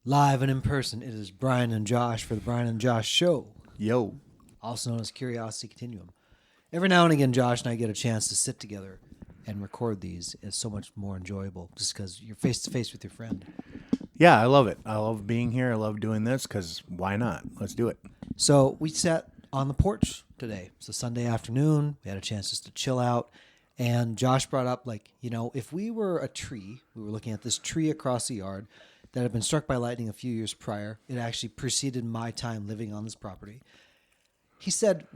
Live and in person, it is Brian and Josh for the Brian and Josh Show, Yo. also known as Curiosity Continuum. Every now and again, Josh and I get a chance to sit together and record these. It's so much more enjoyable just because you're face-to-face with your friend. Yeah, I love it. I love being here. I love doing this because why not? Let's do it. So we sat on the porch today. It's a Sunday afternoon. We had a chance just to chill out. And Josh brought up, if we were a tree, we were looking at this tree across the yard that had been struck by lightning a few years prior. It actually preceded my time living on this property. He said,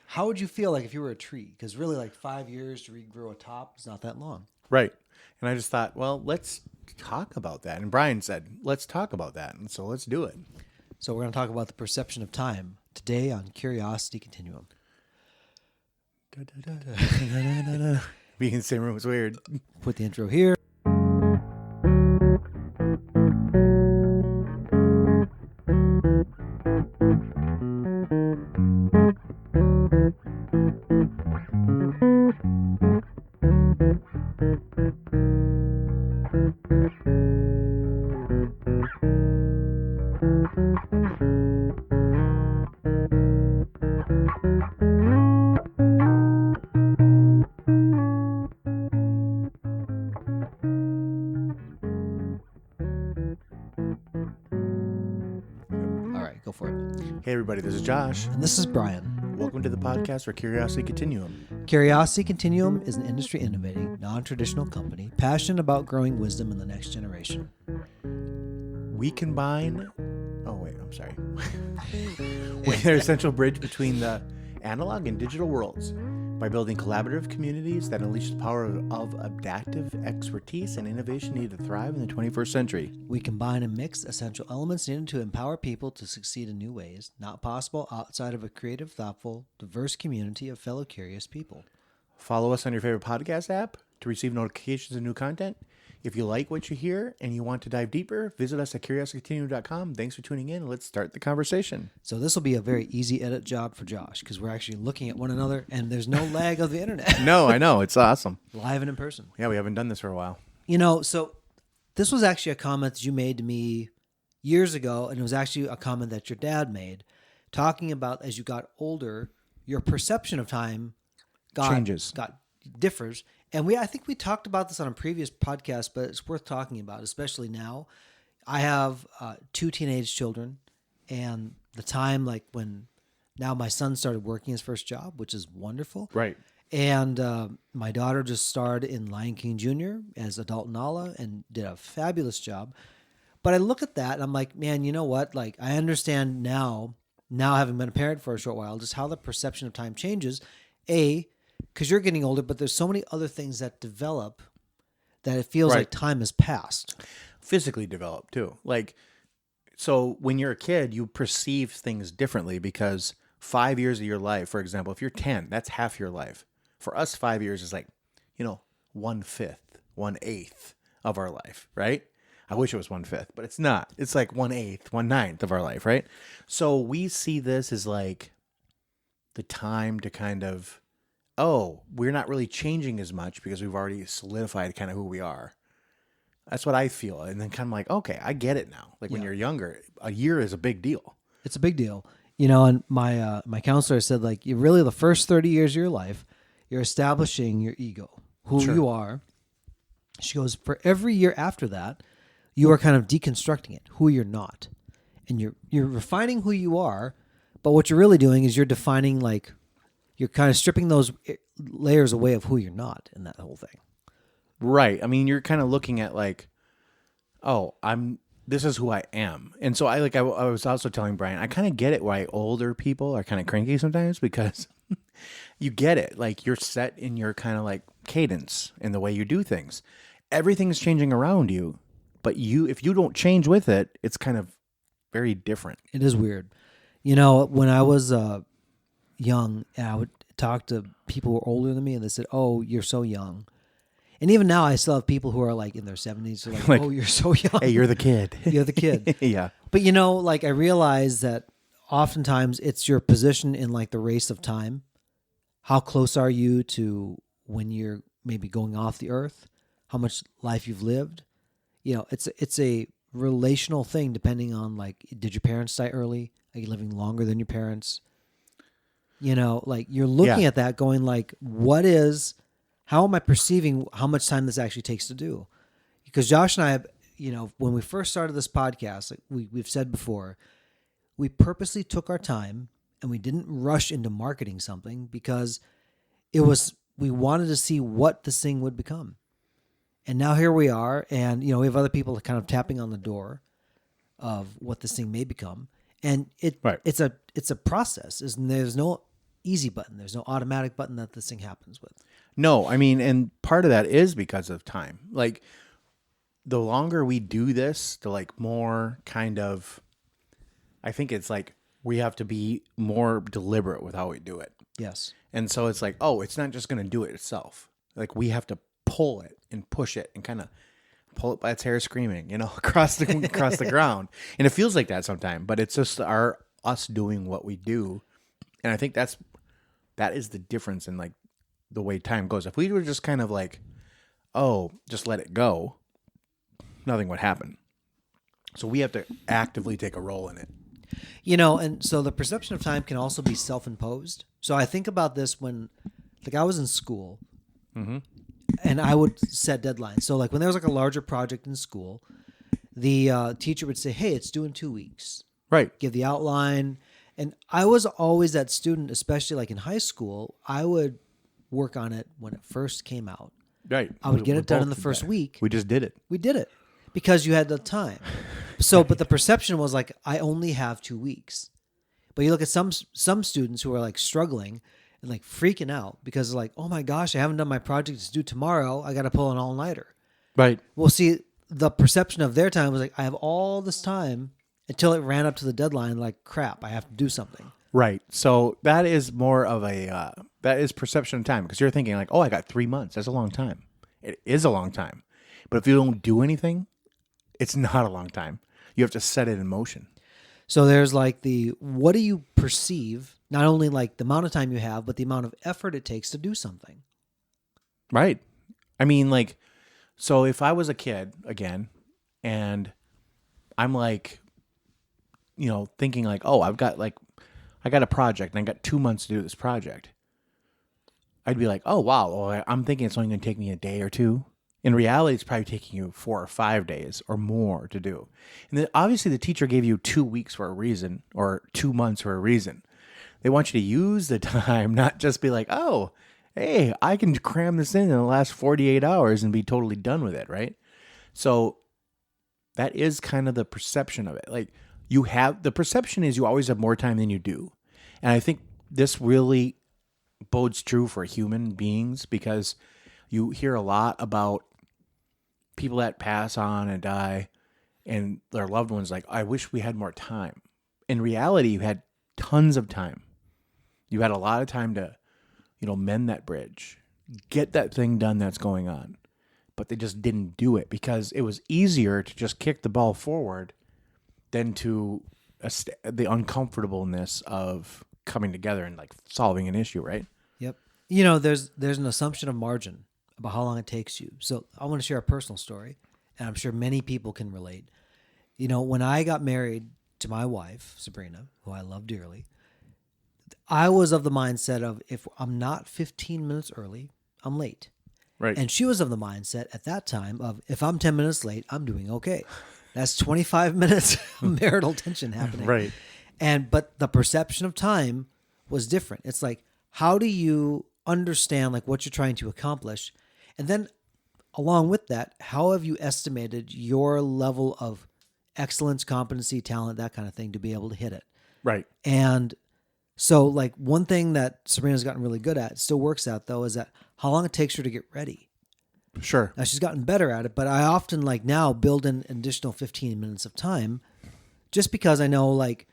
how would you feel like if you were a tree? Because really, 5 years to regrow a top is not that long. Right. And I just thought, well, let's talk about that. And Brian said, let's talk about that. And so let's do it. So we're going to talk about the perception of time today on Curiosity Continuum. Being in the same room is weird. Put the intro here. Go for it. Hey, everybody, this is Josh. And this is Brian. Welcome to the podcast for Curiosity Continuum. Curiosity Continuum is an industry innovating, non-traditional company passionate about growing wisdom in the next generation. We combine... Oh, wait, I'm sorry. We're an essential bridge between the analog and digital worlds by building collaborative communities that unleash the power of adaptive expertise and innovation needed to thrive in the 21st century. We combine and mix essential elements needed to empower people to succeed in new ways, not possible outside of a creative, thoughtful, diverse community of fellow curious people. Follow us on your favorite podcast app to receive notifications of new content. If you like what you hear and you want to dive deeper, visit us at curiositycontinuum.com. Thanks for tuning in. Let's start the conversation. So this will be a very easy edit job for Josh because we're actually looking at one another and there's no lag of the internet. No, I know. It's awesome. Live and in person. Yeah, we haven't done this for a while. So this was actually a comment that you made to me years ago, and it was actually a comment that your dad made, talking about as you got older, your perception of time differs. And I think we talked about this on a previous podcast, but it's worth talking about, especially now. I have 2 teenage children, and the time when now my son started working his first job, which is wonderful. Right. And my daughter just starred in Lion King Jr. as adult Nala and did a fabulous job. But I look at that and I'm like, man, you know what? I understand now having been a parent for a short while, just how the perception of time changes. Because you're getting older, but there's so many other things that develop that it feels like time has passed. Physically develop too. So when you're a kid, you perceive things differently because 5 years of your life, for example, if you're 10, that's half your life. For us, 5 years is 1/5, 1/8 of our life, right? I wish it was 1/5, but it's not. It's 1/8, 1/9 of our life, right? So we see this as the time to kind of, we're not really changing as much because we've already solidified kind of who we are. That's what I feel. And then kind of okay, I get it now. When you're younger, a year is a big deal. It's a big deal. And my counselor said, you really, the first 30 years of your life, you're establishing your ego, who you are. She goes, for every year after that, you are kind of deconstructing it, who you're not. And you're refining who you are, but what you're really doing is you're defining, you're kind of stripping those layers away of who you're not in that whole thing. Right. I mean, you're kind of looking at this is who I am. And so I was also telling Brian, I kind of get it why older people are kind of cranky sometimes because you get it. You're set in your kind of cadence in the way you do things. Everything's changing around you, but if you don't change with it, it's kind of very different. It is weird. When I was young, and I would talk to people who were older than me and they said, "Oh, you're so young." And even now, I still have people who are in their 70s. They're "Oh, you're so young." Hey, you're the kid. You're the kid. Yeah. But I realize that oftentimes it's your position in the race of time. How close are you to when you're maybe going off the earth? How much life you've lived? It's a relational thing depending on like, did your parents die early? Are you living longer than your parents? You know, like you're looking Yeah. at that going like, how am I perceiving how much time this actually takes to do? Because Josh and I have, you know, when we first started this podcast, like we've said before, we purposely took our time and we didn't rush into marketing something because we wanted to see what this thing would become. And now here we are, and you know, we have other people kind of tapping on the door of what this thing may become. And Right. it's a process. There's no easy button. There's no automatic button that this thing happens with. No, I mean, and part of that is because of time. Like the longer we do this, the like more kind of, I think it's like we have to be more deliberate with how we do it. Yes. And so it's like, oh, it's not just going to do it itself. Like we have to pull it and push it and kind of pull it by its hair screaming, you know, across the ground. And it feels like that sometimes, but it's just us doing what we do. And I think that is the difference in like the way time goes. If we were just kind of like, oh, just let it go, nothing would happen. So we have to actively take a role in it. You know, and so the perception of time can also be self-imposed. So I think about this when, like, I was in school, and I would set deadlines. So, like, when there was like a larger project in school, the teacher would say, "Hey, it's due in 2 weeks." Right. Give the outline, and I was always that student, especially like in high school. I would work on it when it first came out. Right. I would get We it done both in the did first that. week. We just did it. We did it because you had the time. So, but the perception was like, I only have 2 weeks. But you look at some students who are like struggling and like freaking out because like, oh my gosh, I haven't done my project. It's due tomorrow. I got to pull an all-nighter. Right. Well, see, the perception of their time was like, I have all this time until it ran up to the deadline. Like, crap, I have to do something. Right. So that is more of that is perception of time because you're thinking like, oh, I got 3 months. That's a long time. It is a long time. But if you don't do anything, it's not a long time. You have to set it in motion. So there's like what do you perceive, not only like the amount of time you have, but the amount of effort it takes to do something. Right. I mean, like, so if I was a kid again and I'm like, you know, thinking like, oh, I got a project and I got 2 months to do this project. I'd be like, oh, wow. Well, I'm thinking it's only going to take me a day or two. In reality, it's probably taking you 4 or 5 days or more to do. And then obviously the teacher gave you 2 weeks for a reason or 2 months for a reason. They want you to use the time, not just be like, oh, hey, I can cram this in the last 48 hours and be totally done with it, right? So that is kind of the perception of it. Like the perception is you always have more time than you do. And I think this really bodes true for human beings because you hear a lot about people that pass on and die and their loved ones like, I wish we had more time. In reality, you had tons of time. You had a lot of time to, you know, mend that bridge, get that thing done that's going on. But they just didn't do it because it was easier to just kick the ball forward than to the uncomfortableness of coming together and like solving an issue, right? Yep. You know, there's an assumption of margin about how long it takes you. So I want to share a personal story, and I'm sure many people can relate. You know, when I got married to my wife, Sabrina, who I love dearly, I was of the mindset of if I'm not 15 minutes early, I'm late. Right. And she was of the mindset at that time of if I'm 10 minutes late, I'm doing okay. That's 25 minutes of marital tension happening. Right. But the perception of time was different. It's like, how do you understand like what you're trying to accomplish? And then along with that, how have you estimated your level of excellence, competency, talent, that kind of thing to be able to hit it? Right. And so like one thing that Sabrina's gotten really good at, still works at though, is that how long it takes her to get ready. Sure. Now she's gotten better at it, but I often like now build in an additional 15 minutes of time just because I know like,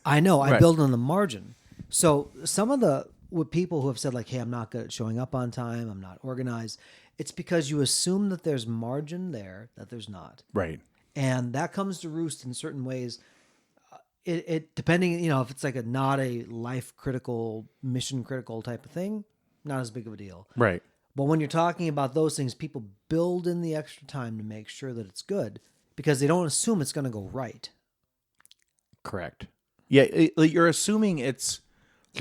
I Right. build on the margin. So some of with people who have said like, hey, I'm not good at showing up on time, I'm not organized, it's because you assume that there's margin there that there's not. Right. And that comes to roost in certain ways. It depending, you know, if it's like not a life critical, mission critical type of thing, not as big of a deal. Right. But when you're talking about those things, people build in the extra time to make sure that it's good because they don't assume it's going to go right. Correct. Yeah, you're assuming there's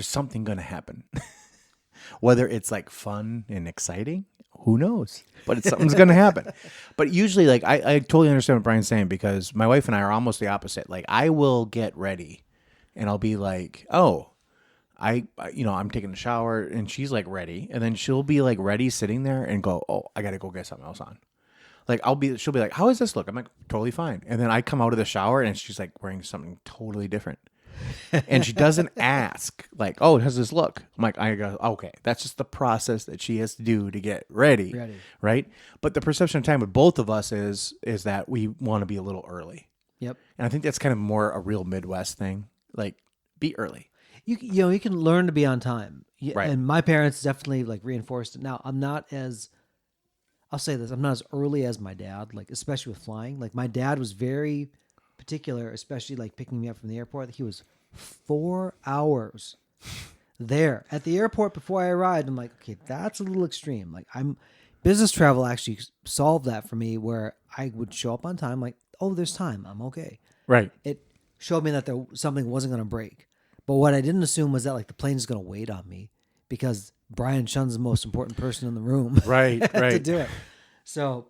something going to happen. Whether it's like fun and exciting, who knows? But something's going to happen. But usually, like, I totally understand what Brian's saying, because my wife and I are almost the opposite. Like, I will get ready and I'll be like, oh, I'm taking a shower, and she's like ready. And then she'll be like ready sitting there and go, oh, I got to go get something else on. Like, she'll be like, how does this look? I'm like, totally fine. And then I come out of the shower and she's like wearing something totally different. And she doesn't ask, like, oh, how does this look? I'm like, I go, okay, that's just the process that she has to do to get ready. Right? But the perception of time with both of us is that we want to be a little early. Yep. And I think that's kind of more a real Midwest thing. Like, be early. You can learn to be on time. Right. And my parents definitely like reinforced it. Now, I'll say this, I'm not as early as my dad, like, especially with flying. Like, my dad was very particular, especially like picking me up from the airport. He was 4 hours there at the airport before I arrived. I'm like, okay, that's a little extreme. Like, business travel actually solved that for me, where I would show up on time, like, oh, there's time, I'm okay. Right. It showed me that something wasn't going to break. But what I didn't assume was that like the plane is going to wait on me, because Brian Shun's the most important person in the room. Right. To do it. So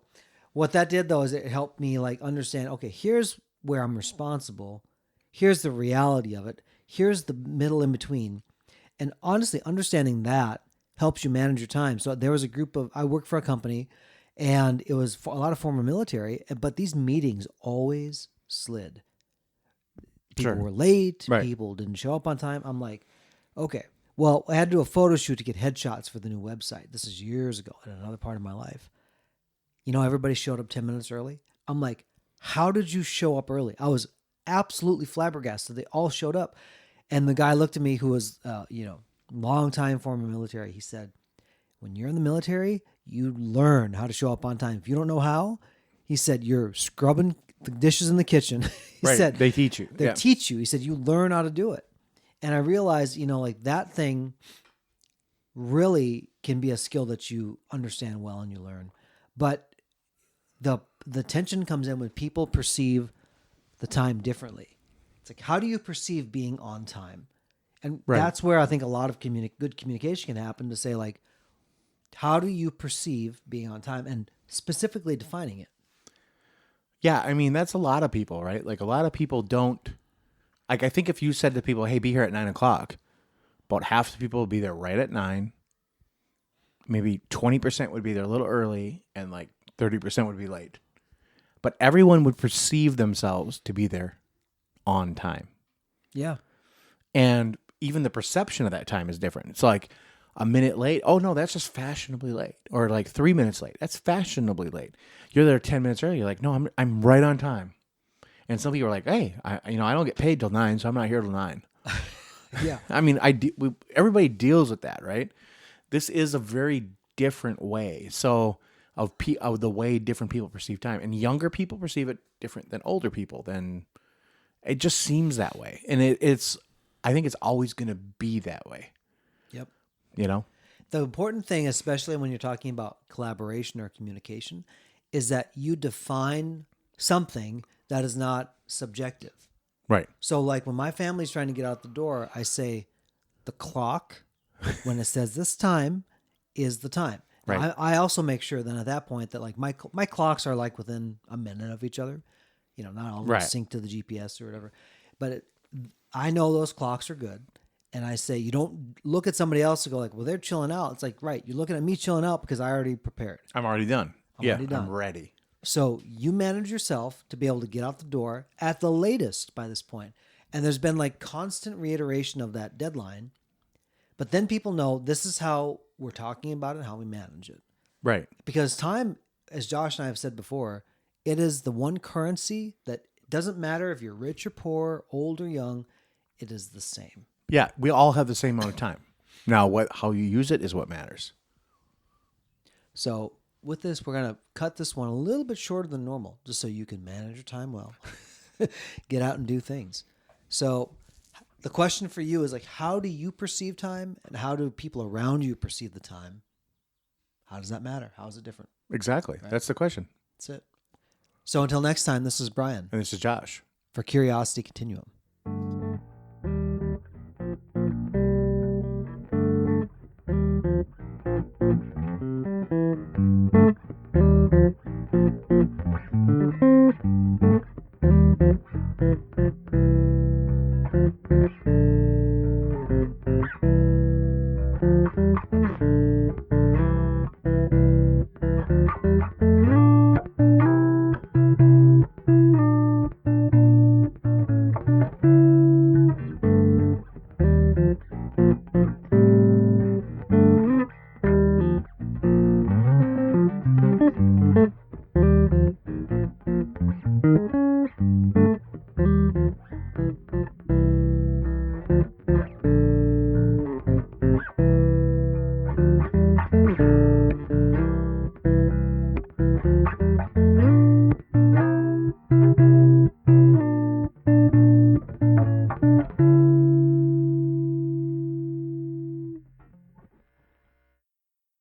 what that did, though, is it helped me like understand, okay, here's where I'm responsible. Here's the reality of it. Here's the middle in between. And honestly, understanding that helps you manage your time. So there was a group I worked for a company, and it was a lot of former military, but these meetings always slid. People were late. Right. People didn't show up on time. I'm like, okay, well, I had to do a photo shoot to get headshots for the new website. This is years ago in another part of my life. Everybody showed up 10 minutes early. I'm like, how did you show up early? I was absolutely flabbergasted. They all showed up. And the guy looked at me, who was, long time former military. He said, when you're in the military, you learn how to show up on time. If you don't know how, he said, you're scrubbing the dishes in the kitchen. He said, they teach you. They teach you. He said, you learn how to do it. And I realized, like, that thing really can be a skill that you understand well and you learn. But the tension comes in when people perceive the time differently. It's like, how do you perceive being on time? And that's where I think a lot of good communication can happen, to say, like, how do you perceive being on time, and specifically defining it? Yeah, I mean, that's a lot of people, right? Like, a lot of people don't, like, I think if you said to people, hey, be here at 9:00, about half the people would be there right at 9. Maybe 20% would be there a little early, and like 30% would be late. But everyone would perceive themselves to be there on time. Yeah. And even the perception of that time is different. It's like a minute late. Oh, no, that's just fashionably late. Or like 3 minutes late. That's fashionably late. You're there 10 minutes early. You're like, no, I'm right on time. And some people are like, hey, I don't get paid till 9, so I'm not here till 9. Yeah. I mean, everybody deals with that, right? This is a very different way. So of the way different people perceive time, and younger people perceive it different than older people. Then it just seems that way, and I think it's always going to be that way. Yep. The important thing, especially when you're talking about collaboration or communication, is that you define something that is not subjective. Right. So like when my family's trying to get out the door, I say the clock, when it says this time, is the time. Right. Now, I also make sure then at that point that like my clocks are like within a minute of each other, not all sync to the GPS or whatever, but I know those clocks are good. And I say, you don't look at somebody else and go like, well, they're chilling out. It's like, right, you're looking at me chilling out because I already prepared. I'm already done. I'm ready. So you manage yourself to be able to get out the door at the latest by this point. And there's been like constant reiteration of that deadline. But then people know this is how we're talking about it, how we manage it. Right. Because time, as Josh and I have said before, it is the one currency that doesn't matter if you're rich or poor, old or young, it is the same. Yeah, we all have the same amount of time. Now, how you use it is what matters. So with this, we're going to cut this one a little bit shorter than normal, just so you can manage your time well. Get out and do things. So the question for you is like, how do you perceive time, and how do people around you perceive the time? How does that matter? How is it different? Exactly. Right? That's the question. That's it. So until next time, this is Brian And this is Josh. for Curiosity Continuum.